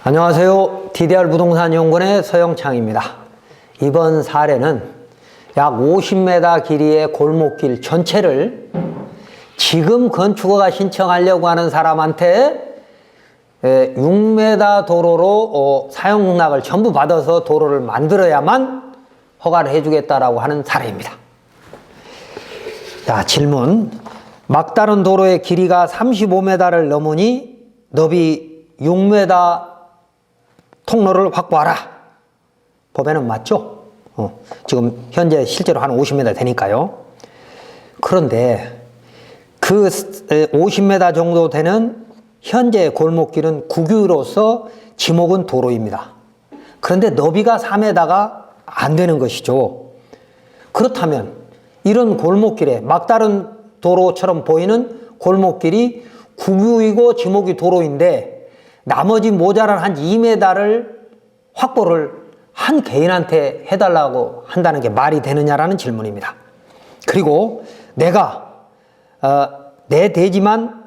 안녕하세요. DDR 부동산 연구원의 서영창입니다. 이번 사례는 약 50m 길이의 골목길 전체를 지금 건축허가 신청하려고 하는 사람한테 6m 도로로 사용 공약을 전부 받아서 도로를 만들어야만 허가를 해주겠다라고 하는 사례입니다. 자, 질문. 막다른 도로의 길이가 35m를 넘으니 너비 6m 통로를 확보하라. 법에는 맞죠? 지금 현재 실제로 한 50m 되니까요. 그런데 그 50m 정도 되는 현재 골목길은 국유로서 지목은 도로입니다. 그런데 너비가 4m가 안 되는 것이죠. 그렇다면 이런 골목길에 막다른 도로처럼 보이는 골목길이 국유이고 지목이 도로인데 나머지 모자란 한 2m를 확보를 한 개인한테 해달라고 한다는 게 말이 되느냐라는 질문입니다. 그리고 내가 내 대지만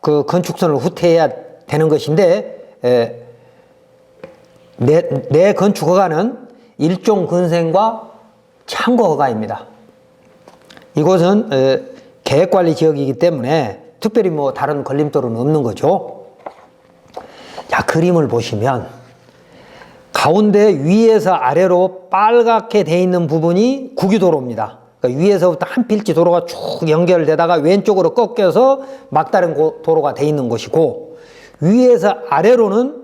그 건축선을 후퇴해야 되는 것인데 내 건축허가는 일종 근생과 창고허가입니다. 이곳은 계획관리지역이기 때문에 특별히 뭐 다른 걸림돌은 없는 거죠. 자, 그림을 보시면 가운데 위에서 아래로 빨갛게 돼 있는 부분이 국유도로입니다. 그러니까 위에서부터 한 필지 도로가 쭉 연결되다가 왼쪽으로 꺾여서 막다른 도로가 돼 있는 것이고, 위에서 아래로는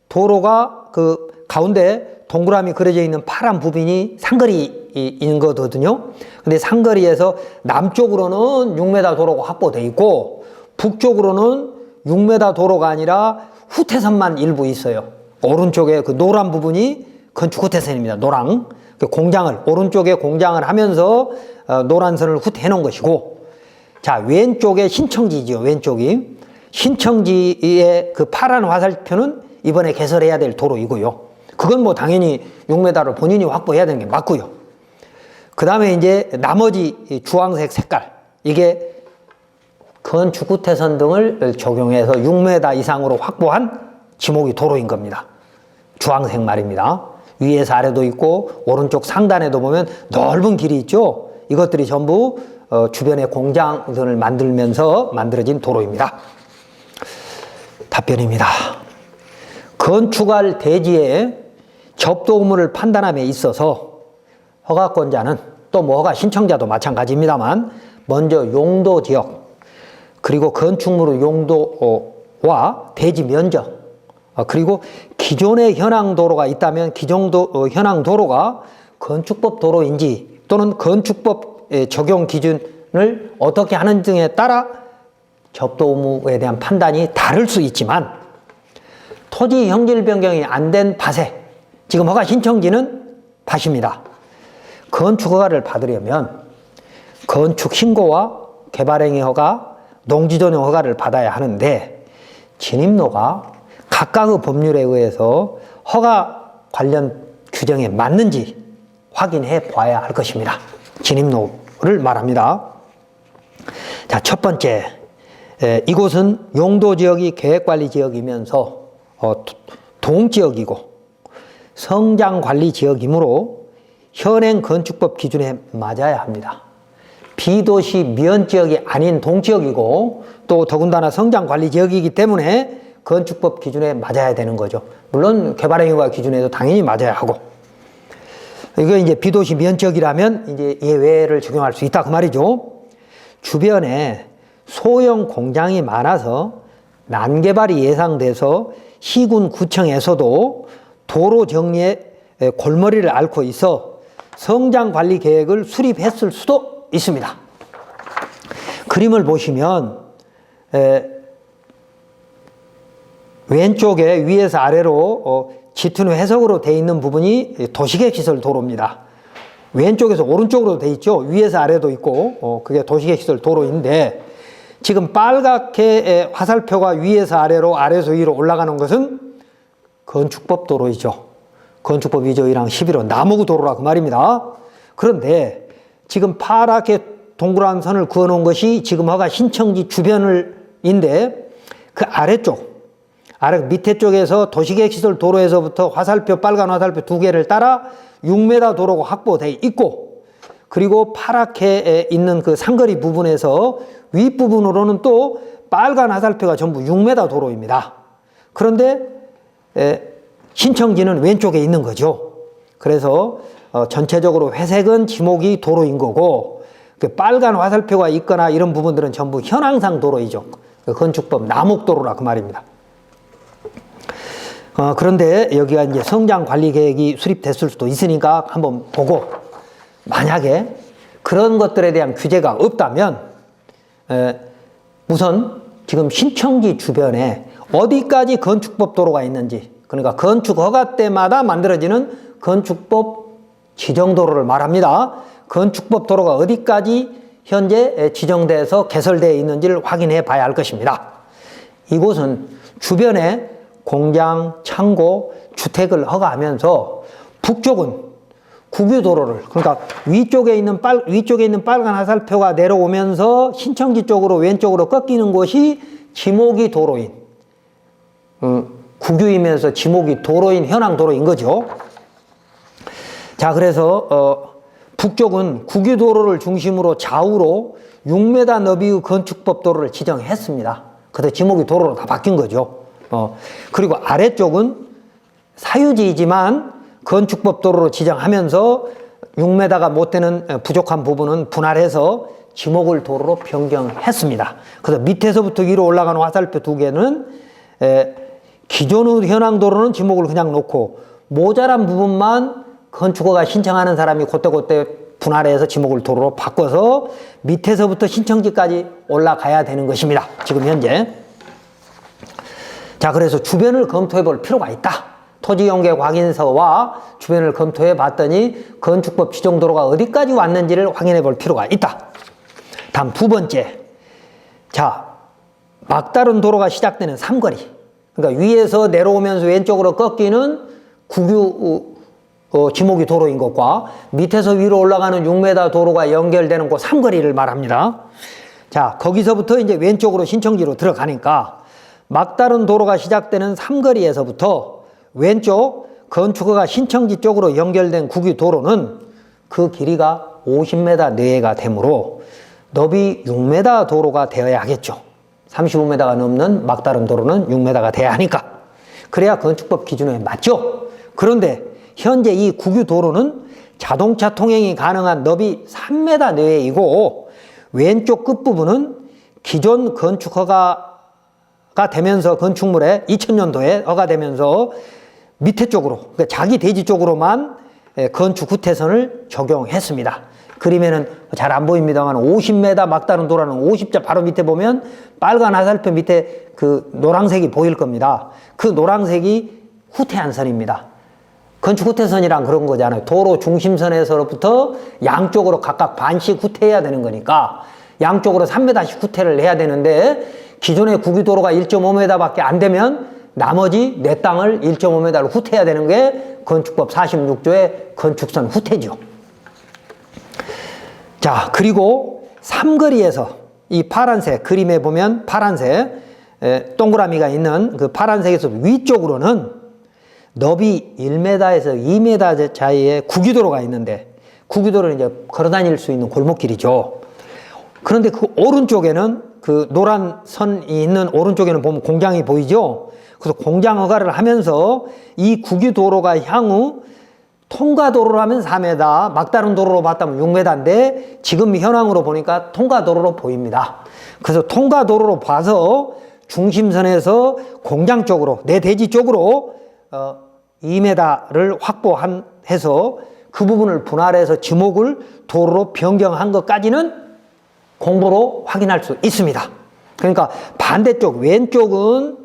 도로가 그 가운데 동그라미 그려져 있는 파란 부분이 상거리인 거거든요. 근데 상거리에서 남쪽으로는 6m 도로가 확보돼 있고 북쪽으로는 6m 도로가 아니라 후퇴선만 일부 있어요. 오른쪽에 그 노란 부분이 건축 후퇴선입니다. 노랑. 공장을, 오른쪽에 공장을 하면서 노란 선을 후퇴해 놓은 것이고, 자, 왼쪽에 신청지죠. 왼쪽이. 신청지의 그 파란 화살표는 이번에 개설해야 될 도로이고요. 그건 뭐 당연히 6m를 본인이 확보해야 되는 게 맞고요. 그 다음에 이제 나머지 주황색 색깔, 이게 건축 후퇴선 등을 적용해서 6m 이상으로 확보한 지목이 도로인 겁니다. 주황색 말입니다. 위에서 아래도 있고 오른쪽 상단에도 보면 넓은 길이 있죠. 이것들이 전부 주변에 공장 등을 만들면서 만들어진 도로입니다. 답변입니다. 건축할 대지의 접도 의무를 판단함에 있어서 허가권자는 또 뭐 허가 신청자도 마찬가지입니다만 먼저 용도 지역 그리고 건축물의 용도와 대지 면적 그리고 기존의 현황 도로가 있다면 기존 현황 도로가 건축법 도로인지 또는 건축법 적용 기준을 어떻게 하는 등에 따라 접도 의무에 대한 판단이 다를 수 있지만 토지 형질 변경이 안 된 밭에 지금 허가 신청지는 밭입니다. 건축 허가를 받으려면 건축 신고와 개발행위 허가, 농지전용 허가를 받아야 하는데 진입로가 각각의 법률에 의해서 허가 관련 규정에 맞는지 확인해 봐야 할 것입니다. 진입로를 말합니다. 자, 첫 번째, 이곳은 용도지역이 계획관리지역이면서 동지역이고 성장관리지역이므로 현행 건축법 기준에 맞아야 합니다. 비도시 면지역이 아닌 동지역이고 또 더군다나 성장관리지역이기 때문에 건축법 기준에 맞아야 되는 거죠. 물론 개발행위가 기준에도 당연히 맞아야 하고, 이거 이제 비도시 면지역이라면 이제 예외를 적용할 수 있다 그 말이죠. 주변에 소형 공장이 많아서 난개발이 예상돼서 시군 구청에서도 도로 정리에 골머리를 앓고 있어 성장관리 계획을 수립했을 수도 있습니다. 그림을 보시면 왼쪽에 위에서 아래로 짙은 회색으로 되어 있는 부분이 도시계획시설 도로입니다. 왼쪽에서 오른쪽으로 되어 있죠. 위에서 아래도 있고 그게 도시계획시설 도로인데 지금 빨갛게 화살표가 위에서 아래로 아래에서 위로 올라가는 것은 건축법 도로이죠. 건축법 2조 1항 11호 나무구 도로라 그 말입니다. 그런데 지금 파랗게 동그란 선을 그어놓은 것이 지금 허가 신청지 주변인데 그 아래쪽 아래 밑에 쪽에서 도시계획시설 도로에서부터 화살표, 빨간 화살표 2개를 따라 6m 도로가 확보되어 있고, 그리고 파랗게 있는 그 상거리 부분에서 윗부분으로는 또 빨간 화살표가 전부 6m 도로입니다. 그런데 신청지는 왼쪽에 있는 거죠. 그래서 전체적으로 회색은 지목이 도로인 거고, 그 빨간 화살표가 있거나 이런 부분들은 전부 현황상 도로이죠. 건축법 남목도로라 그 말입니다. 그런데 여기가 이제 성장관리계획이 수립됐을 수도 있으니까 한번 보고, 만약에 그런 것들에 대한 규제가 없다면 우선 지금 신청지 주변에 어디까지 건축법 도로가 있는지, 그러니까 건축 허가 때마다 만들어지는 건축법 지정도로를 말합니다. 건축법 도로가 어디까지 현재 지정돼서 개설되어 있는지를 확인해 봐야 할 것입니다. 이곳은 주변에 공장, 창고, 주택을 허가하면서 북쪽은 국유도로를, 그러니까 위쪽에 있는 빨간 화살표가 내려오면서 신청지 쪽으로 왼쪽으로 꺾이는 곳이 지목이 도로인, 국유이면서 지목이 도로인 현황 도로인 거죠. 자, 그래서 북쪽은 국유도로를 중심으로 좌우로 6m 너비의 건축법 도로를 지정했습니다. 그래서 지목이 도로로 다 바뀐 거죠. 그리고 아래쪽은 사유지이지만 건축법 도로로 지정하면서 6m가 못 되는 부족한 부분은 분할해서 지목을 도로로 변경했습니다. 그래서 밑에서부터 위로 올라가는 화살표 2개는 기존의 현황 도로는 지목을 그냥 놓고, 모자란 부분만 건축허가 신청하는 사람이 그때 분할해서 지목을 도로로 바꿔서 밑에서부터 신청지까지 올라가야 되는 것입니다. 지금 현재. 자, 그래서 주변을 검토해 볼 필요가 있다. 토지용계획 확인서와 주변을 검토해 봤더니 건축법 지정도로가 어디까지 왔는지를 확인해 볼 필요가 있다. 다음 2번째. 자, 막다른 도로가 시작되는 삼거리. 그러니까 위에서 내려오면서 왼쪽으로 꺾이는 국유 지목이 도로인 것과 밑에서 위로 올라가는 6m 도로가 연결되는 그 삼거리를 말합니다. 자, 거기서부터 이제 왼쪽으로 신청지로 들어가니까 막다른 도로가 시작되는 삼거리에서부터 왼쪽 건축허가 신청지 쪽으로 연결된 국유 도로는 그 길이가 50m 내외가 되므로 너비 6m 도로가 되어야 하겠죠. 35m가 넘는 막다른 도로는 6m가 돼야 하니까. 그래야 건축법 기준에 맞죠. 그런데 현재 이 국유 도로는 자동차 통행이 가능한 너비 3m 내외이고, 왼쪽 끝부분은 기존 건축허가가 되면서 건축물에 2000년도에 허가되면서 밑에 쪽으로, 그러니까 자기 대지 쪽으로만 건축 후퇴선을 적용했습니다. 그림에는 잘 안 보입니다만 50m 막다른 도로는 50자 바로 밑에 보면 빨간 화살표 밑에 그 노란색이 보일 겁니다. 그 노란색이 후퇴한 선입니다. 건축 후퇴선이란 그런 거잖아요. 도로 중심선에서부터 양쪽으로 각각 반씩 후퇴해야 되는 거니까 양쪽으로 3m씩 후퇴를 해야 되는데, 기존의 국유도로가 1.5m 밖에 안 되면 나머지 내 땅을 1.5m를 후퇴해야 되는 게 건축법 46조의 건축선 후퇴죠. 자, 그리고 삼거리에서 이 파란색, 그림에 보면 파란색 동그라미가 있는 그 파란색에서 위쪽으로는 너비 1m에서 2m 사이에 국유도로가 있는데, 국유도로는 이제 걸어 다닐 수 있는 골목길이죠. 그런데 그 오른쪽에는 그 노란 선이 있는 오른쪽에는 보면 공장이 보이죠. 그래서 공장 허가를 하면서 이 국유도로가 향후 통과도로로 하면 4m, 막다른 도로로 봤다면 6m인데 지금 현황으로 보니까 통과도로로 보입니다. 그래서 통과도로로 봐서 중심선에서 공장 쪽으로, 내 대지 쪽으로 2m를 확보해서 그 부분을 분할해서 지목을 도로로 변경한 것까지는 공보로 확인할 수 있습니다. 그러니까 반대쪽 왼쪽은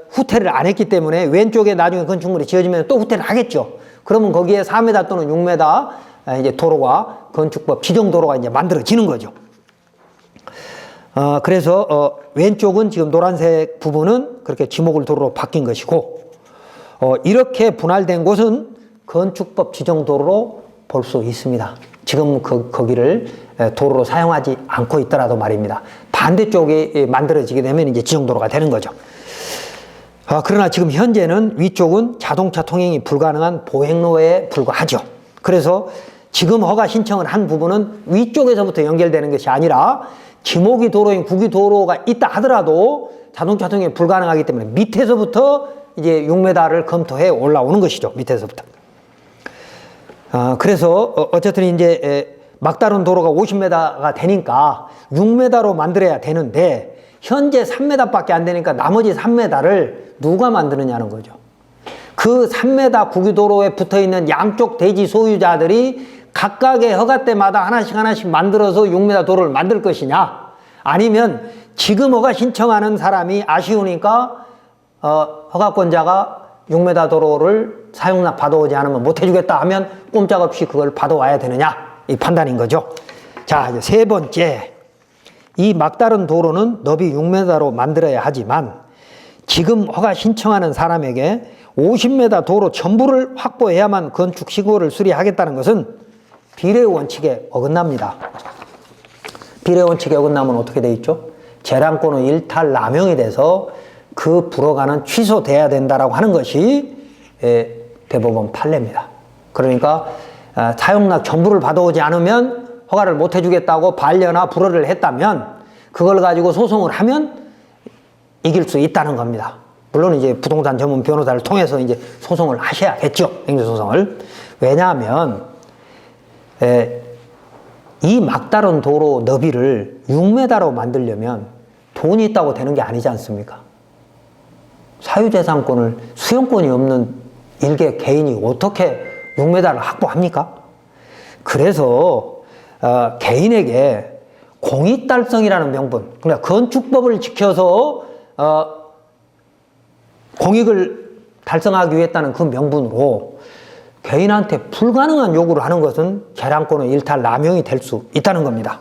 후퇴를 안 했기 때문에 왼쪽에 나중에 건축물이 지어지면 또 후퇴를 하겠죠. 그러면 거기에 4m 또는 6m 이제 도로가 건축법 지정 도로가 이제 만들어지는 거죠. 그래서 왼쪽은 지금 노란색 부분은 그렇게 지목을 도로로 바뀐 것이고, 이렇게 분할된 곳은 건축법 지정 도로로 볼 수 있습니다. 지금 거기를 도로로 사용하지 않고 있더라도 말입니다. 반대쪽에 만들어지게 되면 이제 지정 도로가 되는 거죠. 그러나 지금 현재는 위쪽은 자동차 통행이 불가능한 보행로에 불과하죠. 그래서 지금 허가 신청을 한 부분은 위쪽에서부터 연결되는 것이 아니라 지목이 도로인 국유 도로가 있다 하더라도 자동차 통행이 불가능하기 때문에 밑에서부터 이제 6m를 검토해 올라오는 것이죠. 밑에서부터. 그래서 어쨌든 이제 막다른 도로가 50m가 되니까 6m로 만들어야 되는데 현재 3m밖에 안 되니까 나머지 3m를 누가 만드느냐는 거죠. 그 3m 국유도로에 붙어있는 양쪽 대지 소유자들이 각각의 허가 때마다 하나씩 만들어서 6m 도로를 만들 것이냐, 아니면 지금 허가 신청하는 사람이 아쉬우니까 허가권자가 6m 도로를 사용납 받아오지 않으면 못 해주겠다 하면 꼼짝없이 그걸 받아와야 되느냐, 이 판단인 거죠. 자, 이제 세 번째, 이 막다른 도로는 너비 6m로 만들어야 하지만 지금 허가 신청하는 사람에게 50m 도로 전부를 확보해야만 건축 신고를 수리하겠다는 것은 비례 원칙에 어긋납니다. 비례 원칙에 어긋나면 어떻게 돼 있죠? 재량권은 일탈 남용이 돼서 그 불허가는 취소돼야 된다라고 하는 것이 대법원 판례입니다. 그러니까 사용납 전부를 받아오지 않으면 허가를 못 해주겠다고 반려나 불허를 했다면 그걸 가지고 소송을 하면 이길 수 있다는 겁니다. 물론 이제 부동산 전문 변호사를 통해서 이제 소송을 하셔야겠죠. 행정소송을. 왜냐하면 이 막다른 도로 너비를 6m로 만들려면 돈이 있다고 되는 게 아니지 않습니까? 사유재산권을, 수용권이 없는 일개 개인이 어떻게 6m를 확보합니까? 그래서 개인에게 공익달성이라는 명분, 그러니까 건축법을 지켜서 공익을 달성하기 위해 했다는 그 명분으로 개인한테 불가능한 요구를 하는 것은 재량권의 일탈 남용이 될 수 있다는 겁니다.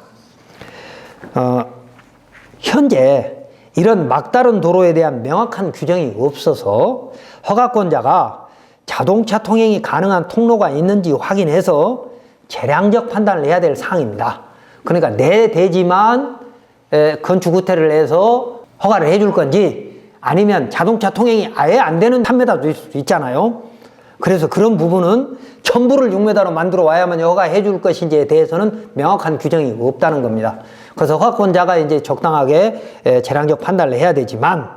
현재 이런 막다른 도로에 대한 명확한 규정이 없어서 허가권자가 자동차 통행이 가능한 통로가 있는지 확인해서 재량적 판단을 해야 될 사항입니다. 그러니까 내 대지만 건축 후퇴를 해서 허가를 해줄 건지, 아니면 자동차 통행이 아예 안 되는 3m도 있을 수 있잖아요. 그래서 그런 부분은 전부를 6m로 만들어 와야만 허가해 줄 것인지에 대해서는 명확한 규정이 없다는 겁니다. 그래서 허가권자가 이제 적당하게 재량적 판단을 해야 되지만,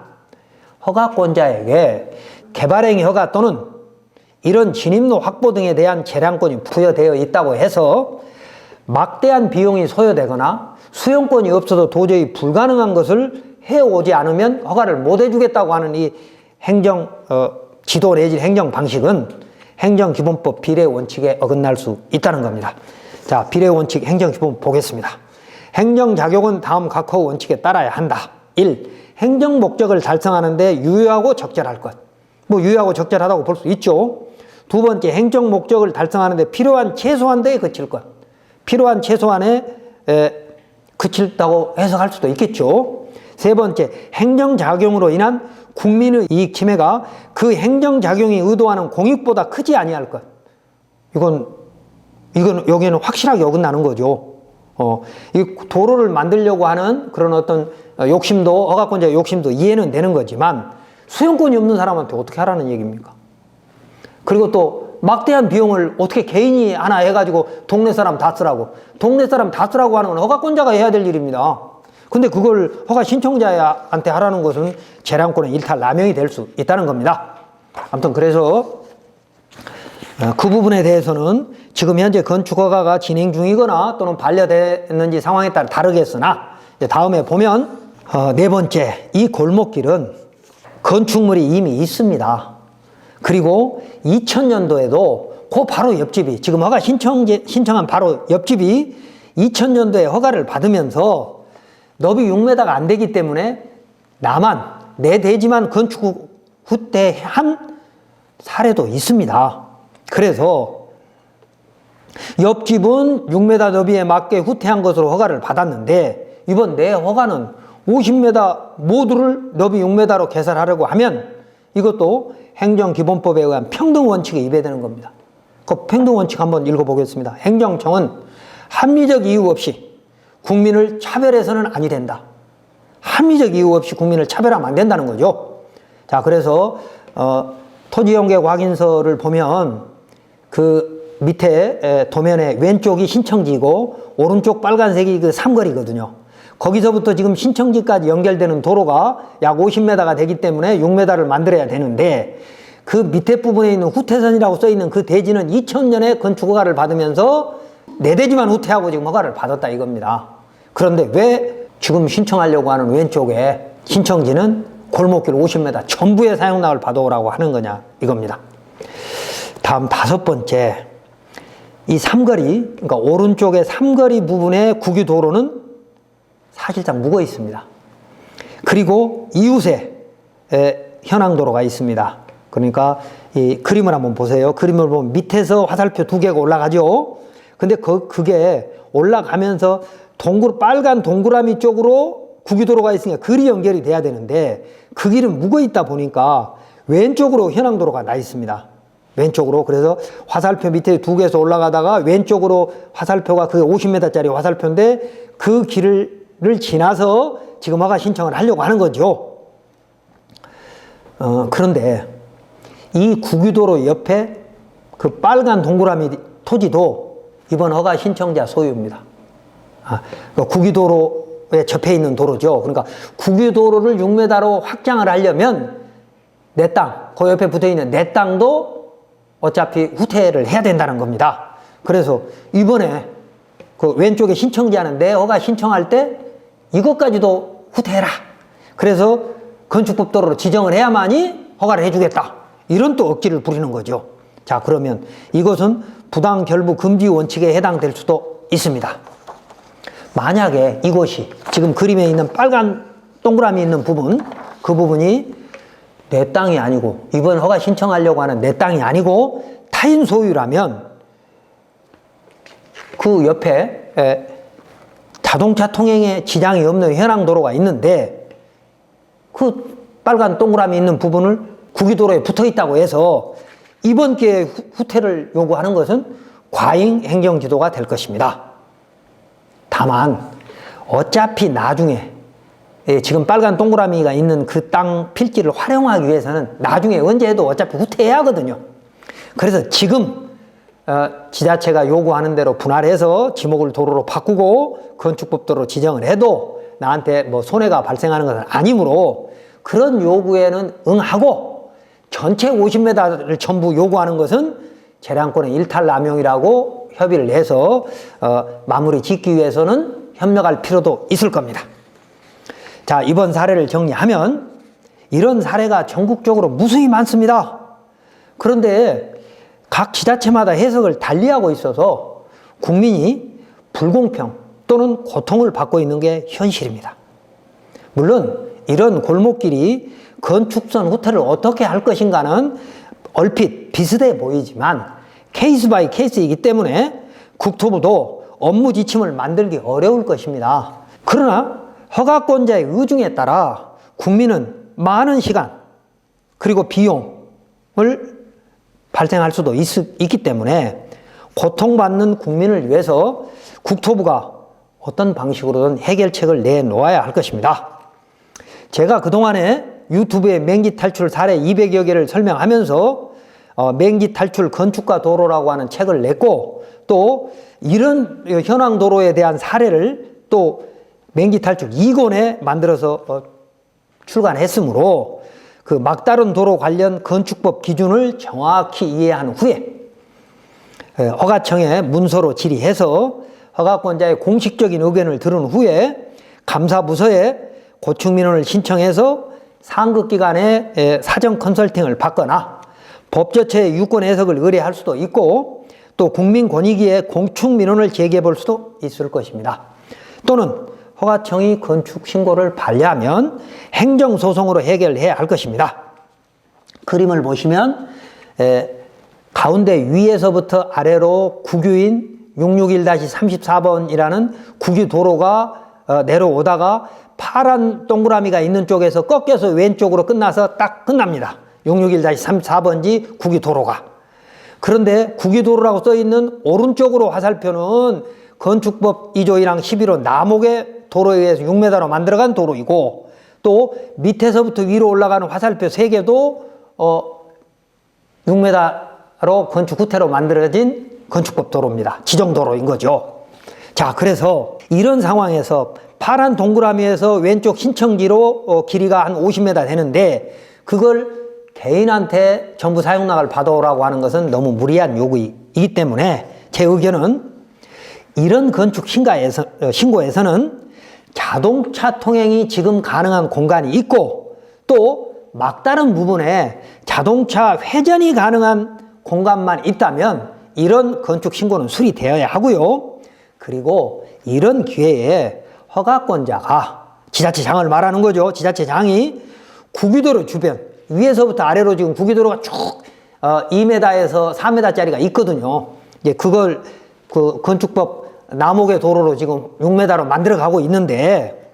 허가권자에게 개발행위 허가 또는 이런 진입로 확보 등에 대한 재량권이 부여되어 있다고 해서 막대한 비용이 소요되거나 수용권이 없어도 도저히 불가능한 것을 해오지 않으면 허가를 못 해주겠다고 하는 이 행정 지도 내지 행정 방식은 행정기본법 비례 원칙에 어긋날 수 있다는 겁니다. 자, 비례 원칙 행정기본 보겠습니다. 행정작용은 다음 각호 원칙에 따라야 한다. 1. 행정 목적을 달성하는 데 유효하고 적절할 것. 뭐 유효하고 적절하다고 볼 수 있죠. 두 번째, 행정 목적을 달성하는 데 필요한 최소한 데에 그칠 것. 필요한 최소한에 그칠다고 해석할 수도 있겠죠. 세 번째, 행정작용으로 인한 국민의 이익 침해가 그 행정작용이 의도하는 공익보다 크지 아니할 것. 이건 여기에는 확실하게 어긋나는 거죠. 이 도로를 만들려고 하는 그런 어떤 욕심도, 허가권자의 욕심도 이해는 되는 거지만 수용권이 없는 사람한테 어떻게 하라는 얘기입니까? 그리고 또 막대한 비용을 어떻게 개인이 하나 해가지고 동네 사람 다 쓰라고. 동네 사람 다 쓰라고 하는 건 허가권자가 해야 될 일입니다. 근데 그걸 허가 신청자한테 하라는 것은 재량권의 일탈 남용이 될 수 있다는 겁니다. 아무튼 그래서 그 부분에 대해서는 지금 현재 건축허가가 진행 중이거나 또는 반려됐는지 상황에 따라 다르겠으나, 이제 다음에 보면 네 번째, 이 골목길은 건축물이 이미 있습니다. 그리고 2000년도에도 그 바로 옆집이, 지금 허가 신청한 바로 옆집이 2000년도에 허가를 받으면서 너비 6m가 안 되기 때문에 내 대지만 건축 후퇴한 사례도 있습니다. 그래서 옆집은 6m 너비에 맞게 후퇴한 것으로 허가를 받았는데, 이번 내 허가는 50m 모두를 너비 6m로 개설하려고 하면 이것도 행정기본법에 의한 평등원칙에 위배되는 겁니다. 그 평등원칙 한번 읽어보겠습니다. 행정청은 합리적 이유 없이 국민을 차별해서는 아니 된다. 합리적 이유 없이 국민을 차별하면 안 된다는 거죠. 자, 그래서 토지연계획 확인서를 보면 그 밑에 도면에 왼쪽이 신청지고 오른쪽 빨간색이 그 삼거리거든요. 거기서부터 지금 신청지까지 연결되는 도로가 약 50m가 되기 때문에 6m를 만들어야 되는데 그 밑에 부분에 있는 후퇴선이라고 써있는 그 대지는 2000년에 건축 허가를 받으면서 4대지만 후퇴하고 지금 허가를 받았다 이겁니다. 그런데 왜 지금 신청하려고 하는 왼쪽에 신청지는 골목길 50m 전부의 사용락을 받아오라고 하는 거냐 이겁니다. 다음 5번째, 이 삼거리, 그러니까 오른쪽의 삼거리 부분의 국유도로는 사실상 묵어 있습니다. 그리고 이웃에 현황도로가 있습니다. 그러니까 이 그림을 한번 보세요. 그림을 보면 밑에서 화살표 2개가 올라가죠. 근데 그게 올라가면서 빨간 동그라미 쪽으로 국유도로가 있으니까 글이 연결이 돼야 되는데 그 길은 묵어 있다 보니까 왼쪽으로 현황도로가 나 있습니다. 왼쪽으로. 그래서 화살표 밑에 2개에서 올라가다가 왼쪽으로 화살표가 그게 50m짜리 화살표인데 그 길을 지나서 지금 허가 신청을 하려고 하는 거죠. 그런데 이 국유도로 옆에 그 빨간 동그라미 토지도 이번 허가 신청자 소유입니다. 국유도로에 접해 있는 도로죠. 그러니까 국유도로를 6m로 확장을 하려면 내 땅, 그 옆에 붙어 있는 내 땅도 어차피 후퇴를 해야 된다는 겁니다. 그래서 이번에 그 왼쪽에 신청자는 내 허가 신청할 때 이것까지도 후퇴해라. 그래서 건축법 도로로 지정을 해야만이 허가를 해주겠다. 이런 또 억지를 부리는 거죠. 자, 그러면 이것은 부당 결부 금지 원칙에 해당될 수도 있습니다. 만약에 이곳이 지금 그림에 있는 빨간 동그라미 있는 부분, 그 부분이 내 땅이 아니고 이번 허가 신청하려고 하는 내 땅이 아니고 타인 소유라면 그 옆에 자동차 통행에 지장이 없는 현황도로가 있는데 그 빨간 동그라미 있는 부분을 국유도로에 붙어 있다고 해서 이번 기회에 후퇴를 요구하는 것은 과잉 행정지도가 될 것입니다. 다만 어차피 나중에 지금 빨간 동그라미가 있는 그 땅 필지를 활용하기 위해서는 나중에 언제 해도 어차피 후퇴해야 하거든요. 그래서 지금 지자체가 요구하는 대로 분할해서 지목을 도로로 바꾸고 건축법도로 지정을 해도 나한테 뭐 손해가 발생하는 것은 아니므로 그런 요구에는 응하고 전체 50m를 전부 요구하는 것은 재량권의 일탈남용이라고 협의를 해서 마무리 짓기 위해서는 협력할 필요도 있을 겁니다. 자, 이번 사례를 정리하면 이런 사례가 전국적으로 무수히 많습니다. 그런데 각 지자체마다 해석을 달리하고 있어서 국민이 불공평 또는 고통을 받고 있는 게 현실입니다. 물론 이런 골목길이 건축선 후퇴를 어떻게 할 것인가는 얼핏 비슷해 보이지만 케이스 바이 케이스이기 때문에 국토부도 업무 지침을 만들기 어려울 것입니다. 그러나 허가권자의 의중에 따라 국민은 많은 시간 그리고 비용을 발생할 수도 있기 때문에 고통받는 국민을 위해서 국토부가 어떤 방식으로든 해결책을 내놓아야 할 것입니다. 제가 그동안에 유튜브에 맹지 탈출 사례 200여 개를 설명하면서 맹지 탈출 건축과 도로라고 하는 책을 냈고 또 이런 현황 도로에 대한 사례를 또 맹지 탈출 2권에 만들어서 출간했으므로 그 막다른 도로 관련 건축법 기준을 정확히 이해한 후에 허가청에 문서로 질의해서 허가권자의 공식적인 의견을 들은 후에 감사부서에 고충민원을 신청해서 상급기관에 사전 컨설팅을 받거나 법조처의 유권 해석을 의뢰할 수도 있고 또 국민권익위에 공충민원을 제기해 볼 수도 있을 것입니다. 또는 허가청이 건축신고를 반려하면 행정소송으로 해결해야 할 것입니다. 그림을 보시면 가운데 위에서부터 아래로 국유인 661-34번이라는 국유도로가 내려오다가 파란 동그라미가 있는 쪽에서 꺾여서 왼쪽으로 끝나서 딱 끝납니다. 661-34번지 국유도로가. 그런데 국유도로라고 써있는 오른쪽으로 화살표는 건축법 2조 1항 11호 남옥의 도로에 의해서 6m로 만들어간 도로이고 또 밑에서부터 위로 올라가는 화살표 3개도 6m로 건축 후퇴로 만들어진 건축법 도로입니다. 지정도로인 거죠. 자, 그래서 이런 상황에서 파란 동그라미에서 왼쪽 신청지로 길이가 한 50m 되는데 그걸 개인한테 전부 사용락을 받아오라고 하는 것은 너무 무리한 요구이기 때문에 제 의견은 이런 건축 신고에서는 자동차 통행이 지금 가능한 공간이 있고 또 막다른 부분에 자동차 회전이 가능한 공간만 있다면 이런 건축 신고는 수리되어야 하고요. 그리고 이런 기회에 허가권자가 지자체장을 말하는 거죠. 지자체장이 구기도로 주변 위에서부터 아래로 지금 구기도로가 쭉 2m에서 4m짜리가 있거든요. 이제 그걸 그 건축법 남옥의 도로로 지금 6m로 만들어 가고 있는데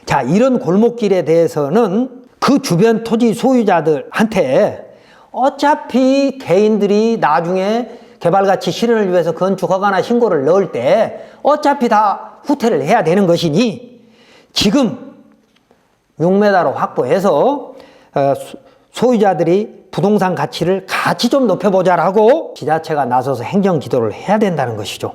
자, 이런 골목길에 대해서는 그 주변 토지 소유자들한테 어차피 개인들이 나중에 개발가치 실현을 위해서 건축 허가나 신고를 넣을 때 어차피 다 후퇴를 해야 되는 것이니 지금 6m로 확보해서 소유자들이 부동산 가치를 같이 좀 높여보자라고 지자체가 나서서 행정 지도를 해야 된다는 것이죠.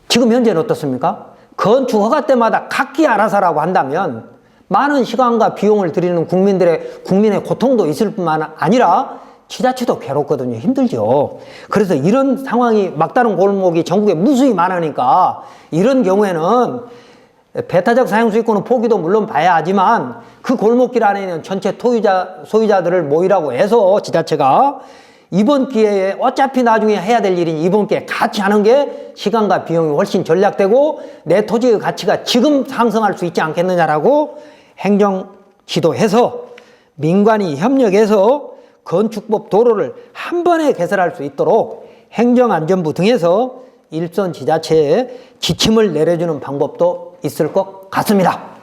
지금 현재는 어떻습니까? 건축 허가 때마다 각기 알아서라고 한다면 많은 시간과 비용을 들이는 국민의 고통도 있을 뿐만 아니라 지자체도 괴롭거든요. 힘들죠. 그래서 이런 상황이 막다른 골목이 전국에 무수히 많으니까 이런 경우에는 배타적 사용수익권은 포기도 물론 봐야 하지만 그 골목길 안에 있는 전체 소유자들을 모이라고 해서 지자체가 이번 기회에 어차피 나중에 해야 될 일이니 이번 기회에 같이 하는 게 시간과 비용이 훨씬 절약되고 내 토지의 가치가 지금 상승할 수 있지 않겠느냐라고 행정 지도해서 민관이 협력해서 건축법 도로를 한 번에 개설할 수 있도록 행정안전부 등에서 일선 지자체에 지침을 내려주는 방법도 있을 것 같습니다.